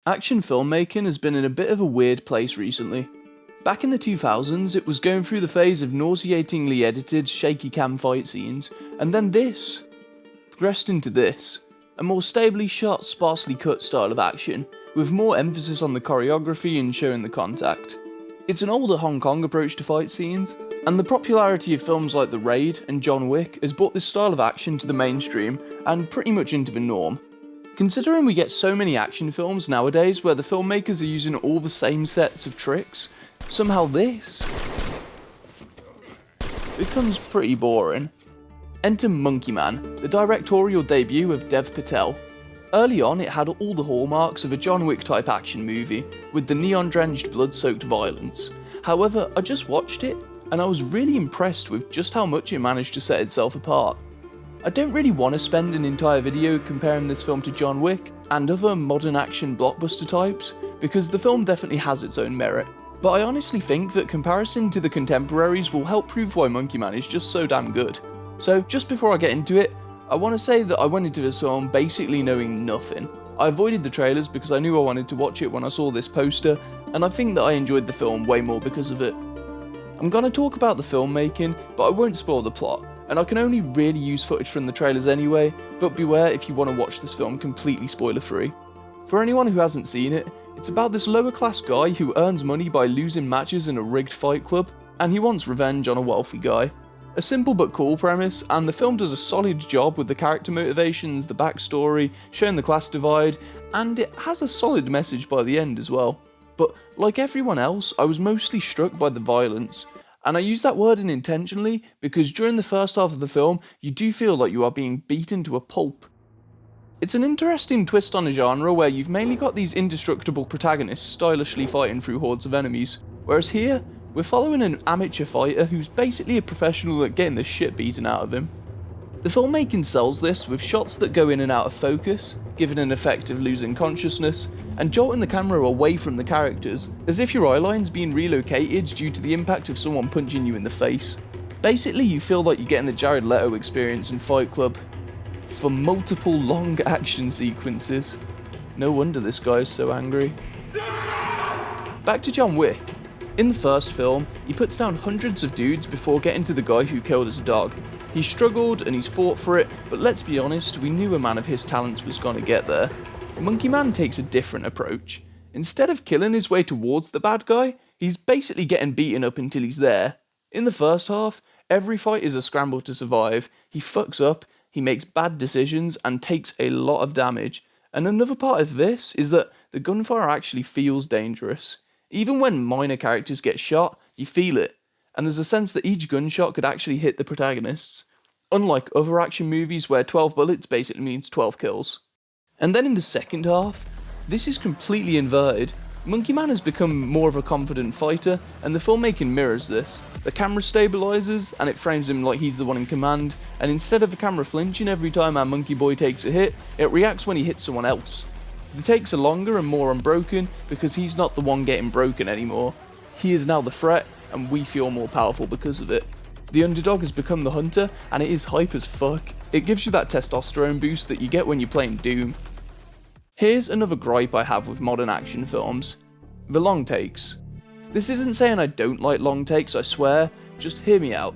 Action filmmaking has been in a bit of a weird place recently. Back in the 2000s, it was going through the phase of nauseatingly edited, shaky cam fight scenes, and then this progressed into this, a more stably shot, sparsely cut style of action, with more emphasis on the choreography and showing the contact. It's an older Hong Kong approach to fight scenes, and the popularity of films like The Raid and John Wick has brought this style of action to the mainstream and pretty much into the norm. Considering we get so many action films nowadays where the filmmakers are using all the same sets of tricks, somehow this becomes pretty boring. Enter Monkey Man, the directorial debut of Dev Patel. Early on, it had all the hallmarks of a John Wick type action movie, with the neon-drenched blood-soaked violence. However, I just watched it, and I was really impressed with just how much it managed to set itself apart. I don't really want to spend an entire video comparing this film to John Wick and other modern action blockbuster types, because the film definitely has its own merit. But I honestly think that comparison to the contemporaries will help prove why Monkey Man is just so damn good. So just before I get into it, I want to say that I went into this film basically knowing nothing. I avoided the trailers because I knew I wanted to watch it when I saw this poster, and I think that I enjoyed the film way more because of it. I'm going to talk about the filmmaking, but I won't spoil the plot, and I can only really use footage from the trailers anyway, but beware if you want to watch this film completely spoiler free. For anyone who hasn't seen it, it's about this lower class guy who earns money by losing matches in a rigged fight club, and he wants revenge on a wealthy guy. A simple but cool premise, and the film does a solid job with the character motivations, the backstory, showing the class divide, and it has a solid message by the end as well. But like everyone else, I was mostly struck by the violence. And I use that word unintentionally because during the first half of the film, you do feel like you are being beaten to a pulp. It's an interesting twist on a genre where you've mainly got these indestructible protagonists stylishly fighting through hordes of enemies, whereas here, we're following an amateur fighter who's basically a professional at getting the shit beaten out of him. The filmmaking sells this with shots that go in and out of focus, giving an effect of losing consciousness, and jolting the camera away from the characters, as if your eyeline's been relocated due to the impact of someone punching you in the face. Basically, you feel like you're getting the Jared Leto experience in Fight Club, for multiple long action sequences. No wonder this guy is so angry. Back to John Wick. In the first film, he puts down hundreds of dudes before getting to the guy who killed his dog. He struggled and he's fought for it, but let's be honest, we knew a man of his talents was gonna get there. Monkey Man takes a different approach. Instead of killing his way towards the bad guy, he's basically getting beaten up until he's there. In the first half, every fight is a scramble to survive. He fucks up, he makes bad decisions, and takes a lot of damage. And another part of this is that the gunfire actually feels dangerous. Even when minor characters get shot, you feel it, and there's a sense that each gunshot could actually hit the protagonists, unlike other action movies where 12 bullets basically means 12 kills. And then in the second half, this is completely inverted. Monkey Man has become more of a confident fighter, and the filmmaking mirrors this. The camera stabilises, and it frames him like he's the one in command, and instead of the camera flinching every time our monkey boy takes a hit, it reacts when he hits someone else. The takes are longer and more unbroken because he's not the one getting broken anymore. He is now the threat, and we feel more powerful because of it. The underdog has become the hunter, and it is hype as fuck. It gives you that testosterone boost that you get when you're playing Doom. Here's another gripe I have with modern action films. The long takes. This isn't saying I don't like long takes, I swear, just hear me out.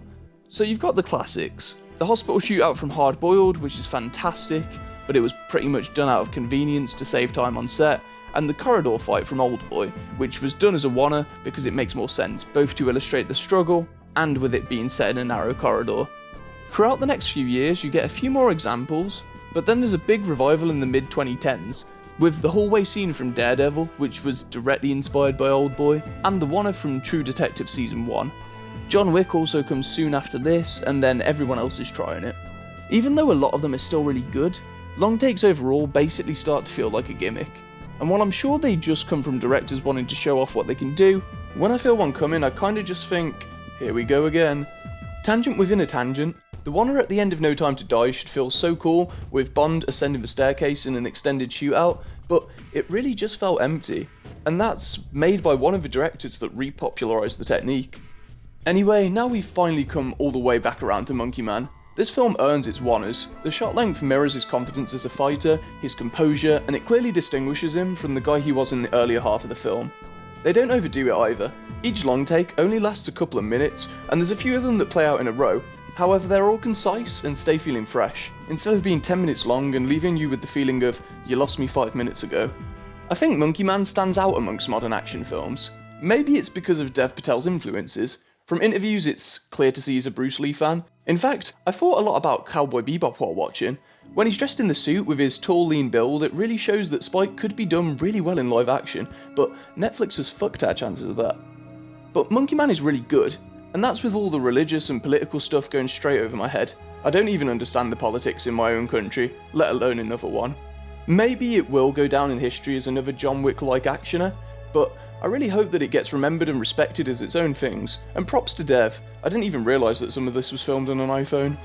So you've got the classics. The hospital shootout from Hard Boiled, which is fantastic, but it was pretty much done out of convenience to save time on set, and the corridor fight from Oldboy, which was done as a wanna because it makes more sense, both to illustrate the struggle, and with it being set in a narrow corridor. Throughout the next few years you get a few more examples, but then there's a big revival in the mid-2010s, with the hallway scene from Daredevil, which was directly inspired by Oldboy, and the wanna from True Detective Season 1. John Wick also comes soon after this, and then everyone else is trying it. Even though a lot of them are still really good, long takes overall basically start to feel like a gimmick. And while I'm sure they just come from directors wanting to show off what they can do, when I feel one coming I kinda just think, here we go again. Tangent within a tangent, the wanna at the end of No Time to Die should feel so cool, with Bond ascending the staircase in an extended shootout, but it really just felt empty. And that's made by one of the directors that repopularised the technique. Anyway, now we've finally come all the way back around to Monkey Man. This film earns its wonners. The shot length mirrors his confidence as a fighter, his composure, and it clearly distinguishes him from the guy he was in the earlier half of the film. They don't overdo it either. Each long take only lasts a couple of minutes, and there's a few of them that play out in a row. However, they're all concise and stay feeling fresh, instead of being 10 minutes long and leaving you with the feeling of, you lost me 5 minutes ago. I think Monkey Man stands out amongst modern action films. Maybe it's because of Dev Patel's influences. From interviews, it's clear to see he's a Bruce Lee fan. In fact, I thought a lot about Cowboy Bebop while watching. When he's dressed in the suit with his tall, lean build, it really shows that Spike could be done really well in live action, but Netflix has fucked our chances of that. But Monkey Man is really good, and that's with all the religious and political stuff going straight over my head. I don't even understand the politics in my own country, let alone another one. Maybe it will go down in history as another John Wick-like actioner, but I really hope that it gets remembered and respected as its own things, and props to Dev. I didn't even realise that some of this was filmed on an iPhone.